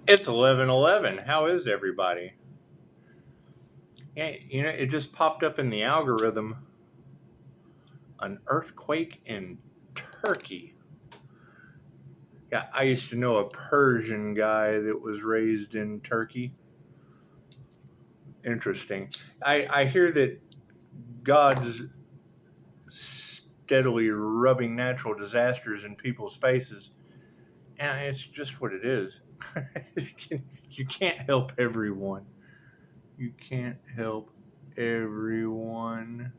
It's 11:11. How is everybody? Yeah, it just popped up in the algorithm. An earthquake in Turkey. Yeah, I used to know a Persian guy that was raised in Turkey. Interesting. I hear that God's steadily rubbing natural disasters in people's faces, and it's just what it is. You can't help everyone. You can't help everyone.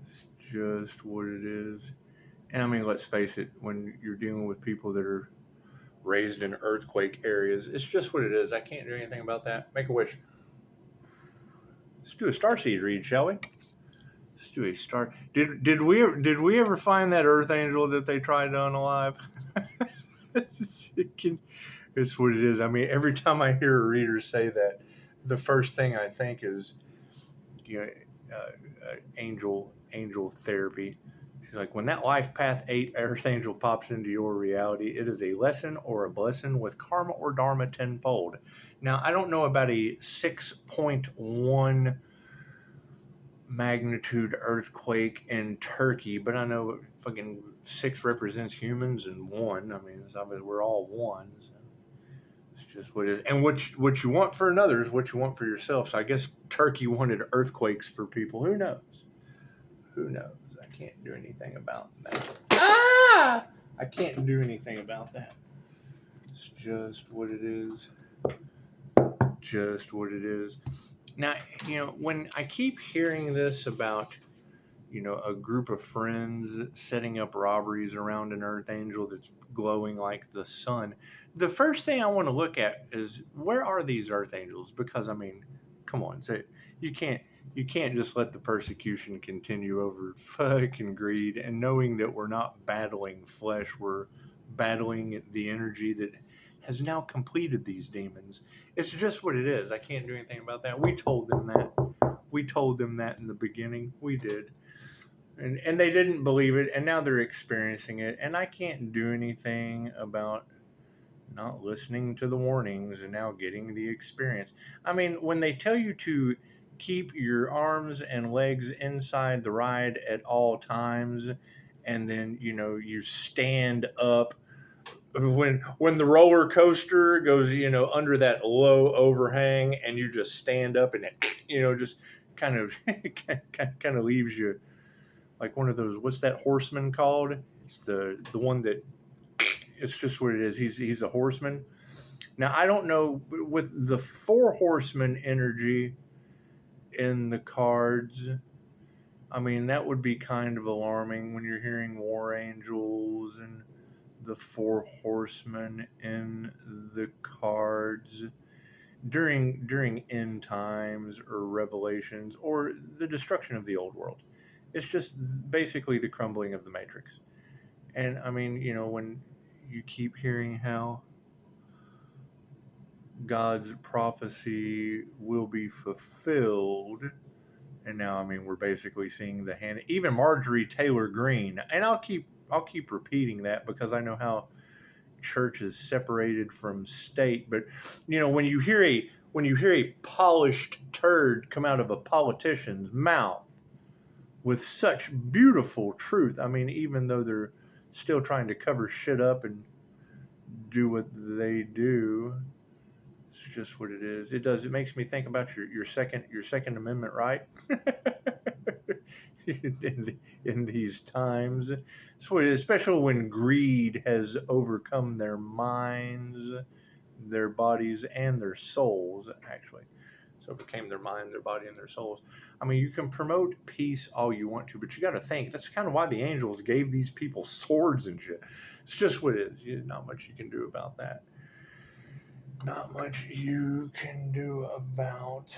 It's just what it is. And I mean, let's face it, when you're dealing with people that are raised in earthquake areas, it's just what it is. I can't do anything about that. Make a wish. Let's do a starseed read, shall we? Let's do a star. Did we ever find that earth angel that they tried to unalive? It's what it is. I mean, every time I hear a reader say that, the first thing I think is, you know, angel therapy. She's like, when that life path 8 earth angel pops into your reality, it is a lesson or a blessing with karma or dharma tenfold. Now, I don't know about a 6.1 magnitude earthquake in Turkey, but I know fucking 6 represents humans and 1. I mean, we're all one. So it's just what it is. And what you want for another is what you want for yourself. So I guess Turkey wanted earthquakes for people. Who knows? Who knows? I can't do anything about that. Ah! I can't do anything about that. It's just what it is. Just what it is. Now, when I keep hearing this about, a group of friends setting up robberies around an earth angel that's glowing like the sun, the first thing I want to look at is, where are these earth angels? Because, I mean, come on, you can't just let the persecution continue over fucking greed, and knowing that we're not battling flesh, we're battling the energy that has now completed these demons. It's just what it is. I can't do anything about that. We told them that. We told them that in the beginning. We did. And they didn't believe it, and now they're experiencing it, and I can't do anything about not listening to the warnings and now getting the experience. I mean, when they tell you to keep your arms and legs inside the ride at all times, and then you stand up when the roller coaster goes under that low overhang, and you just stand up, and it just kind of kind of leaves you like one of those, what's that horseman called? It's the one that, it's just what it is. He's a horseman. Now, I don't know, with the 4 horseman energy in the cards, I mean, that would be kind of alarming when you're hearing war angels and the 4 horsemen in the cards during end times or revelations or the destruction of the old world. It's just basically the crumbling of the matrix. And I mean, when you keep hearing how God's prophecy will be fulfilled, and now, I mean, we're basically seeing the hand. Even Marjorie Taylor Greene, and I'll keep repeating that because I know how church is separated from state. But when you hear a polished turd come out of a politician's mouth with such beautiful truth, I mean, even though they're still trying to cover shit up and do what they do, it's just what it is. It makes me think about your second amendment right. in these times, so especially when greed has overcome their minds, their bodies, and their souls, actually. So it became their mind, their body, and their souls. I mean, you can promote peace all you want to, but you got to think, that's kind of why the angels gave these people swords and shit. It's just what it is. Not much you can do about that. Not much you can do about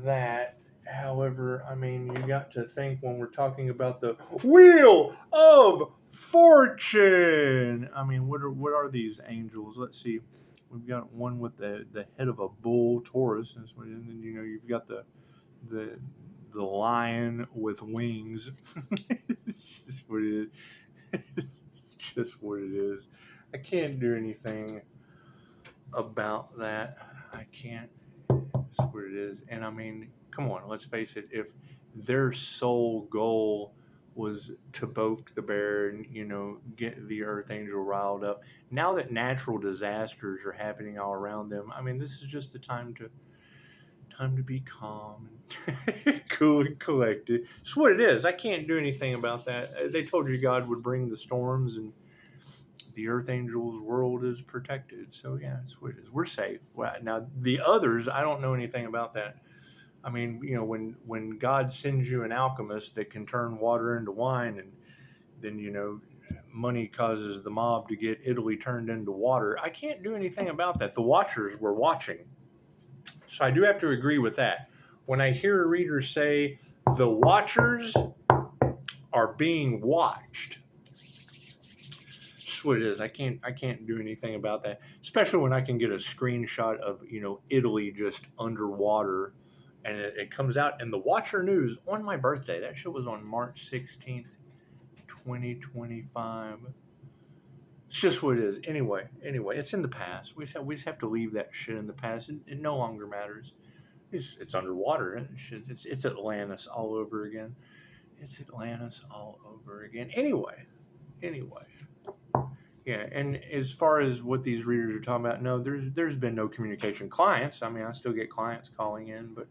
that. However, I mean, you got to think, when we're talking about the Wheel of Fortune. I mean, what are these angels? Let's see. We've got one with the head of a bull, Taurus, and then you've got the lion with wings. It's just what it is. It's just what it is. I can't do anything about that. I can't. That's what it is. And I mean, come on, let's face it. If their sole goal was to poke the bear and get the Earth Angel riled up, now that natural disasters are happening all around them, I mean, this is just the time to be calm and cool and collected. It's what it is. I can't do anything about that. They told you God would bring the storms, and the Earth Angel's world is protected. So yeah, that's what it is. We're safe. Well, now the others, I don't know anything about that. I mean, when God sends you an alchemist that can turn water into wine, and then money causes the mob to get Italy turned into water, I can't do anything about that. The Watchers were watching. So I do have to agree with that. When I hear a reader say the Watchers are being watched, that's what it is. I can't do anything about that. Especially when I can get a screenshot of Italy just underwater, and it comes out in the Watcher News on my birthday. That shit was on March 16th, 2025. It's just what it is. Anyway, it's in the past. We just have to leave that shit in the past. It no longer matters. It's underwater. It's Atlantis all over again. It's Atlantis all over again. Anyway. Yeah, and as far as what these readers are talking about, no, there's been no communication. Clients, I mean, I still get clients calling in, but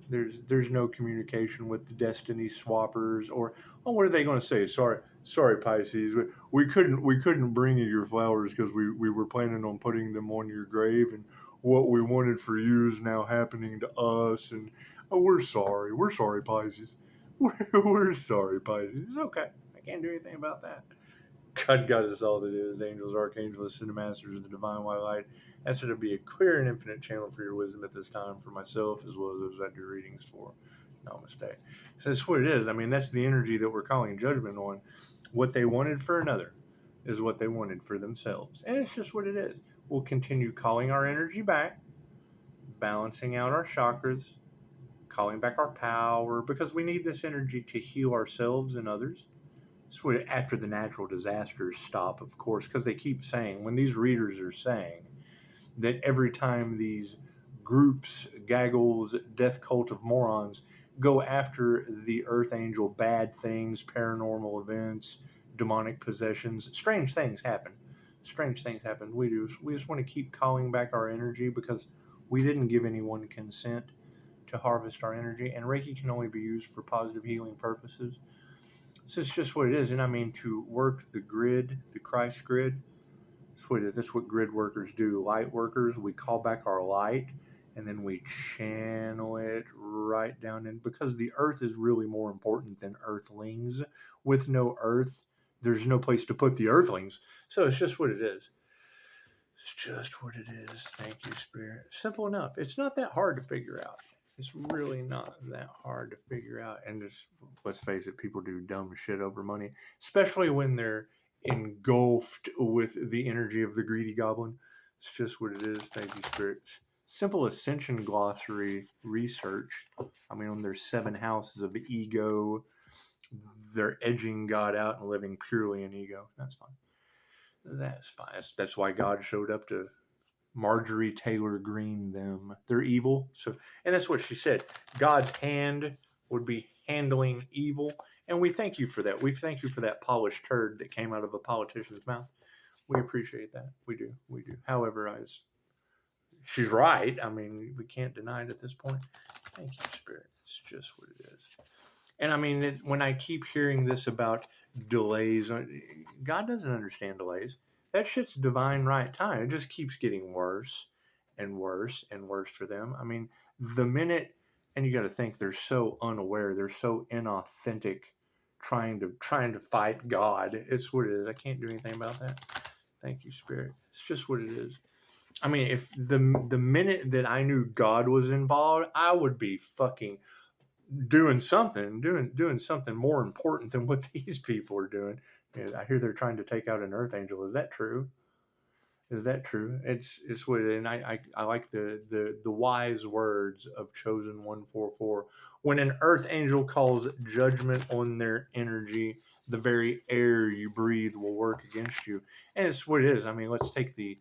there's no communication with the destiny swappers, or what are they going to say? Sorry, Pisces, we couldn't bring you your flowers because we were planning on putting them on your grave, and what we wanted for you is now happening to us, and we're sorry, Pisces, we're sorry, Pisces. It's okay, I can't do anything about that. God got us all that is, angels, archangels, and masters of the divine white light. Ask her to be a clear and infinite channel for your wisdom at this time, for myself as well as those I do readings for. Namaste. So that's what it is. I mean, that's the energy that we're calling judgment on. What they wanted for another is what they wanted for themselves. And it's just what it is. We'll continue calling our energy back, balancing out our chakras, calling back our power, because we need this energy to heal ourselves and others. So after the natural disasters stop, of course, because they keep saying, when these readers are saying that every time these groups, gaggles, death cult of morons go after the Earth Angel, bad things, paranormal events, demonic possessions, strange things happen. We just want to keep calling back our energy because we didn't give anyone consent to harvest our energy, and Reiki can only be used for positive healing purposes. So it's just what it is. And I mean, to work the grid, the Christ grid, that's what it is. That's what grid workers do. Light workers, we call back our light, and then we channel it right down in, because the earth is really more important than earthlings. With no earth, there's no place to put the earthlings. So it's just what it is. It's just what it is. Thank you, Spirit. Simple enough. It's not that hard to figure out. It's really not that hard to figure out. And just, let's face it, people do dumb shit over money, especially when they're engulfed with the energy of the greedy goblin. It's just what it is. Thank you, Spirit. Simple ascension glossary research. I mean, when there's 7 houses of ego, they're edging God out and living purely in ego. That's fine. That's fine. That's why God showed up to Marjorie Taylor Greene them. They're evil. So, and that's what she said. God's hand would be handling evil. And we thank you for that. We thank you for that polished turd that came out of a politician's mouth. We appreciate that. We do. However, she's right. I mean, we can't deny it at this point. Thank you, Spirit. It's just what it is. And I mean, when I keep hearing this about delays, God doesn't understand delays. That shit's divine right time. It just keeps getting worse and worse and worse for them. I mean, the minute, and you got to think, they're so unaware, they're so inauthentic, trying to fight God. It's what it is. I can't do anything about that. Thank you, Spirit. It's just what it is. I mean, if the minute that I knew God was involved, I would be fucking doing something more important than what these people are doing. I hear they're trying to take out an Earth Angel. Is that true? It's what it is. And I like the wise words of Chosen 144. When an Earth Angel calls judgment on their energy, the very air you breathe will work against you. And it's what it is. I mean, let's take the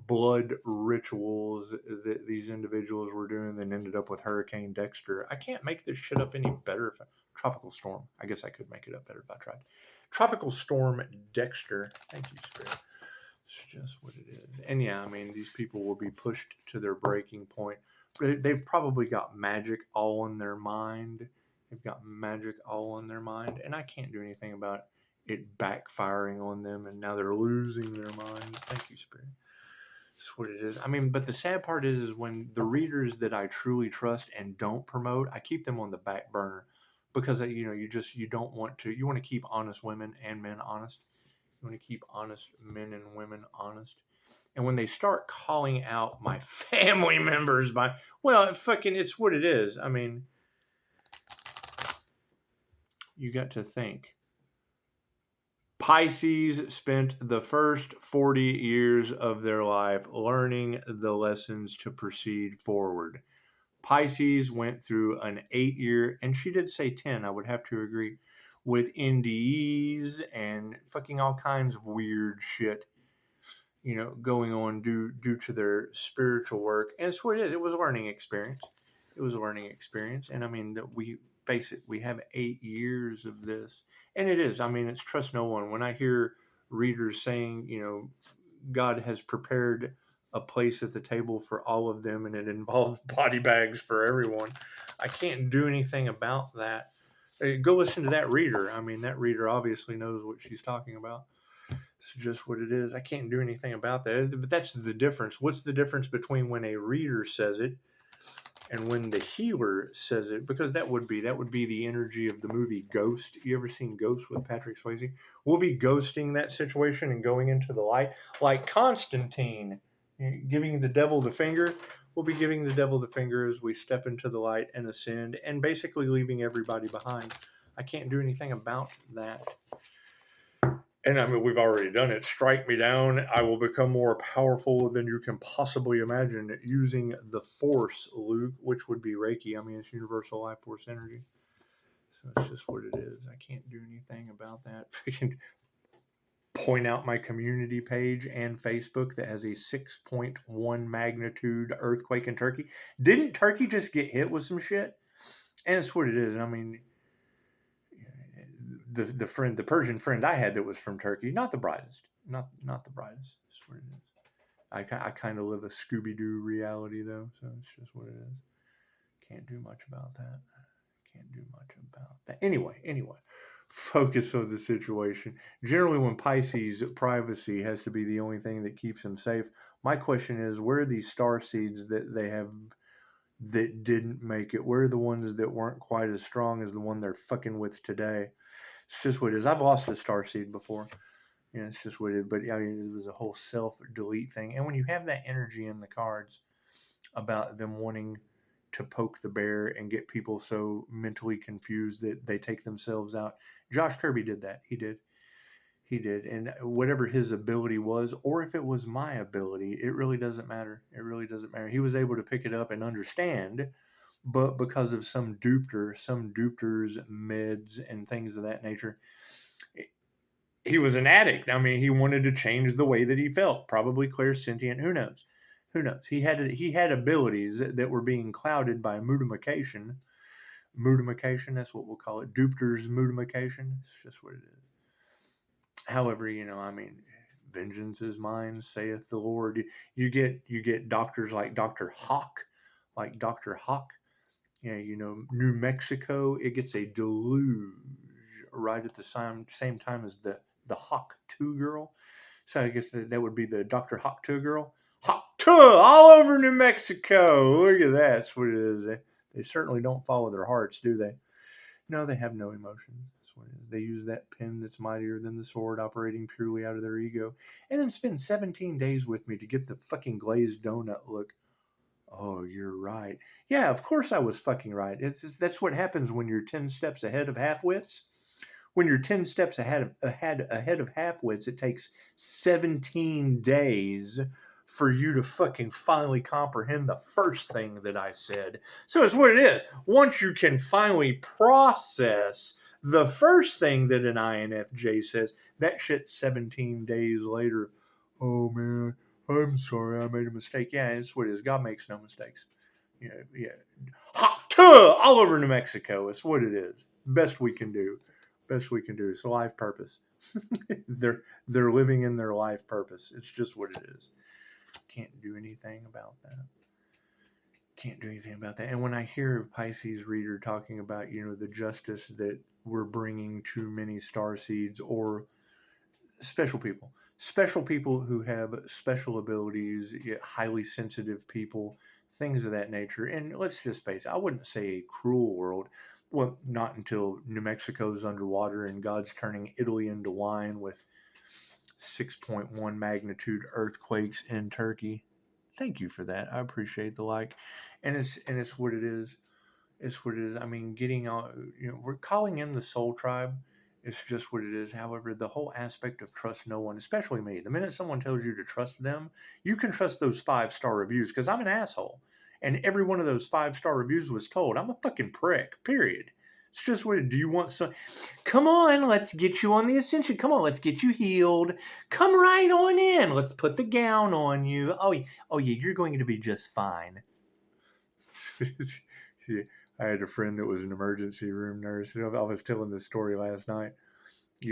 blood rituals that these individuals were doing that ended up with Hurricane Dexter. I can't make this shit up any better. Tropical Storm. I guess I could make it up better if I tried. Tropical Storm Dexter. Thank you, Spirit. It's just what it is. And yeah, I mean, these people will be pushed to their breaking point. They've probably got magic all in their mind. They've got magic all in their mind. And I can't do anything about it backfiring on them. And now they're losing their mind. Thank you, Spirit. That's what it is. I mean, but the sad part is when the readers that I truly trust and don't promote, I keep them on the back burner because you don't want to. You want to keep honest women and men honest. You want to keep honest men and women honest. And when they start calling out my family members it's what it is. I mean, you got to think. Pisces spent the first 40 years of their life learning the lessons to proceed forward. Pisces went through an 8-year, and she did say 10, I would have to agree, with NDEs and fucking all kinds of weird shit, going on due to their spiritual work. And it's what it is. It was a learning experience. And I mean, that we face it, we have 8 years of this. And it is. I mean, it's trust no one. When I hear readers saying, God has prepared a place at the table for all of them and it involves body bags for everyone, I can't do anything about that. Go listen to that reader. I mean, that reader obviously knows what she's talking about. It's just what it is. I can't do anything about that. But that's the difference. What's the difference between when a reader says it and when the healer says it? Because that would be the energy of the movie Ghost. You ever seen Ghost with Patrick Swayze? We'll be ghosting that situation and going into the light, like Constantine giving the devil the finger. We'll be giving the devil the finger as we step into the light and ascend, and basically leaving everybody behind. I can't do anything about that. And I mean, we've already done it. Strike me down. I will become more powerful than you can possibly imagine using the Force, Luke, which would be Reiki. I mean, it's universal life force energy. So it's just what it is. I can't do anything about that. I can point out my community page and Facebook that has a 6.1 magnitude earthquake in Turkey. Didn't Turkey just get hit with some shit? And it's what it is. I mean, the Persian friend I had that was from Turkey, not the brightest. That's what it is. I kind of live a Scooby-Doo reality though, so it's just what it is. Can't do much about that. Anyway, focus on the situation. Generally, when Pisces, privacy has to be the only thing that keeps him safe. My question is, where are these star seeds that they have that didn't make it? Where are the ones that weren't quite as strong as the one they're fucking with today? It's just what it is. I've lost a star seed before. It's just what it is. But I mean, it was a whole self-delete thing. And when you have that energy in the cards about them wanting to poke the bear and get people so mentally confused that they take themselves out. Josh Kirby did that. He did. And whatever his ability was, or if it was my ability, it really doesn't matter. He was able to pick it up and understand, but because of some dupter's meds and things of that nature, he was an addict. I mean, he wanted to change the way that he felt. Probably clairsentient. Who knows? He had abilities that were being clouded by moodification. Moodification, that's what we'll call it. Dupter's moodification. It's just what it is. However, I mean, vengeance is mine, saith the Lord. You get doctors like Dr. Hawk. New Mexico, it gets a deluge right at the same time as the Hawk 2 girl. So I guess that would be the Dr. Hawk 2 girl. Hawk 2 all over New Mexico. Look at that. That's what it is. They certainly don't follow their hearts, do they? No, they have no emotion. That's what it is. They use that pen that's mightier than the sword, operating purely out of their ego, and then spend 17 days with me to get the fucking glazed donut look. Oh, you're right. Yeah, of course I was fucking right. That's what happens when you're 10 steps ahead of half-wits. When you're 10 steps ahead of half-wits, it takes 17 days for you to fucking finally comprehend the first thing that I said. So it's what it is. Once you can finally process the first thing that an INFJ says, that shit 17 days later, oh man, I'm sorry, I made a mistake. Yeah, it's what it is. God makes no mistakes. Yeah. Hot tub all over New Mexico. It's what it is. Best we can do. Best we can do. It's a life purpose. they're living in their life purpose. It's just what it is. Can't do anything about that. Can't do anything about that. And when I hear a Pisces reader talking about, the justice that we're bringing to many star seeds or special people who have special abilities, highly sensitive people, things of that nature. And let's just face it, I wouldn't say a cruel world. Well, not until New Mexico's underwater and God's turning Italy into wine with 6.1 magnitude earthquakes in Turkey. Thank you for that. I appreciate the like. And it's what it is. It's what it is. I mean, getting on, we're calling in the soul tribe. It's just what it is. However, the whole aspect of trust no one, especially me, the minute someone tells you to trust them, you can trust those 5-star reviews because I'm an asshole. And every one of those 5-star reviews was told I'm a fucking prick, period. It's just what, do you want some? Come on, let's get you on the ascension. Come on, let's get you healed. Come right on in. Let's put the gown on you. Oh, yeah, you're going to be just fine. Yeah. I had a friend that was an emergency room nurse. I was telling this story last night.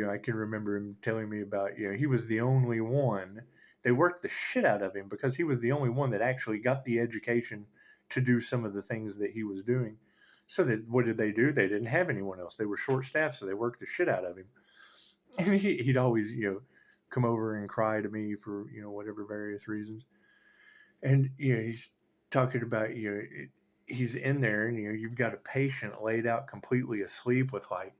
I can remember him telling me about, he was the only one. They worked the shit out of him because he was the only one that actually got the education to do some of the things that he was doing. So that, what did they do? They didn't have anyone else. They were short staffed, so they worked the shit out of him. And he'd always, come over and cry to me for, whatever various reasons. And, he's talking about, he's in there and you've got a patient laid out completely asleep with like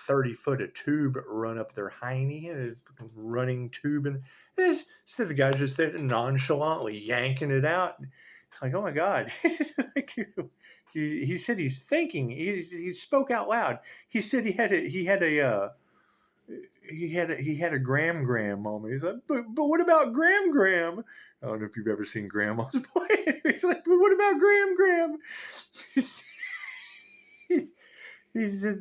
30 foot of tube run up their hiney, and it's running tube, and so the guy's just there nonchalantly yanking it out. It's like, oh my god. He said he's thinking. He spoke out loud. He said he had a gram moment. He's like, but what about Gram? I don't know if you've ever seen Grandma's play. He's like, but what about Gram? He said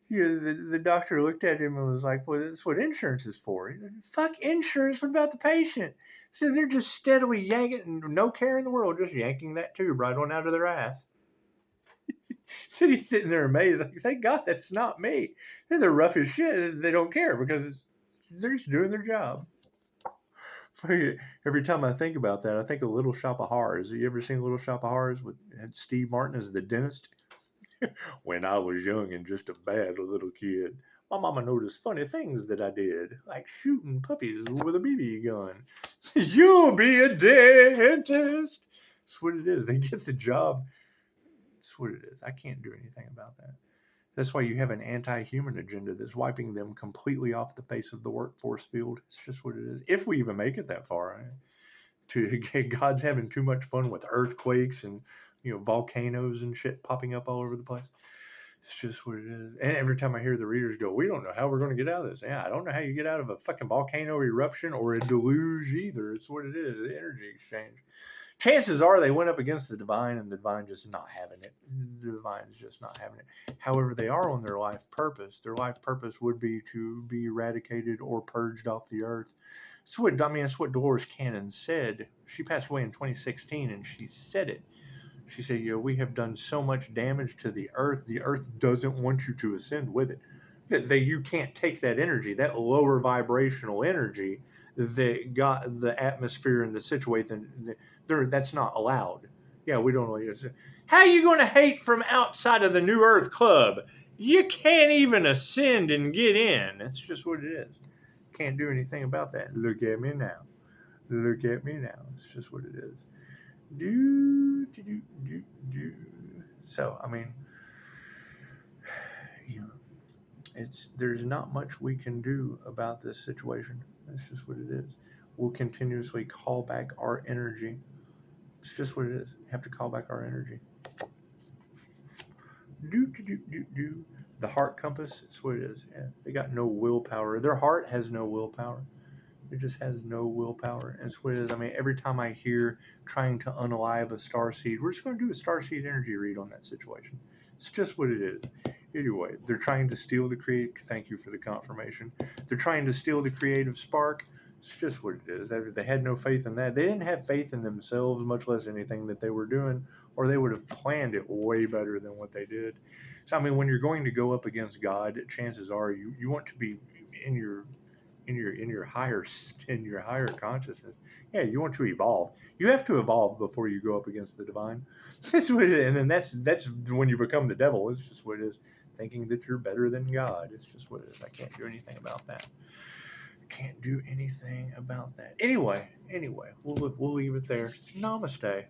the doctor looked at him and was like, well, that's what insurance is for. He said, fuck insurance. What about the patient? He said they're just steadily yanking, no care in the world, just yanking that tube right on out of their ass. Said he's sitting there amazed, like, thank God that's not me. And they're rough as shit. They don't care because they're just doing their job. Every time I think about that, I think of Little Shop of Horrors. Have you ever seen Little Shop of Horrors had Steve Martin as the dentist? When I was young and just a bad little kid, my mama noticed funny things that I did, like shooting puppies with a BB gun. You'll be a dentist. That's what it is. They get the job. That's what it is. I can't do anything about that. That's why you have an anti-human agenda that's wiping them completely off the face of the workforce field. It's just what it is. If we even make it that far, God's having too much fun with earthquakes and volcanoes and shit popping up all over the place. It's just what it is. And every time I hear the readers go, we don't know how we're going to get out of this. Yeah, I don't know how you get out of a fucking volcano eruption or a deluge either. It's what it is. Energy exchange. Chances are they went up against the divine and the divine just not having it. The divine's just not having it. However, they are on their life purpose. Their life purpose would be to be eradicated or purged off the earth. That's what Dolores Cannon said. She passed away in 2016 and she said it. She said, we have done so much damage to the earth. The earth doesn't want you to ascend with it. That you can't take that energy, that lower vibrational energy that got the atmosphere and the situation. That's not allowed. Yeah, we don't really. How are you going to hate from outside of the New Earth Club? You can't even ascend and get in. That's just what it is. Can't do anything about that. Look at me now. It's just what it is. So, I mean, there's not much we can do about this situation. That's just what it is. We'll continuously call back our energy. It's just what it is. You have to call back our energy. The heart compass, it's what it is. Yeah, they got no willpower. Their heart has no willpower. It just has no willpower. And it's what it is. I mean, every time I hear trying to unalive a starseed, we're just going to do a starseed energy read on that situation. It's just what it is. Anyway, they're trying to steal the creative. Thank you for the confirmation. They're trying to steal the creative spark. It's just what it is. They had no faith in that. They didn't have faith in themselves, much less anything that they were doing, or they would have planned it way better than what they did. So I mean, when you're going to go up against God, chances are you want to be in your higher consciousness. Yeah, you want to evolve. You have to evolve before you go up against the divine. That's what it is. And then that's when you become the devil. It's just what it is. Thinking that you're better than God. It's just what it is. I can't do anything about that. Can't do anything about that. Anyway, we'll leave it there. Namaste.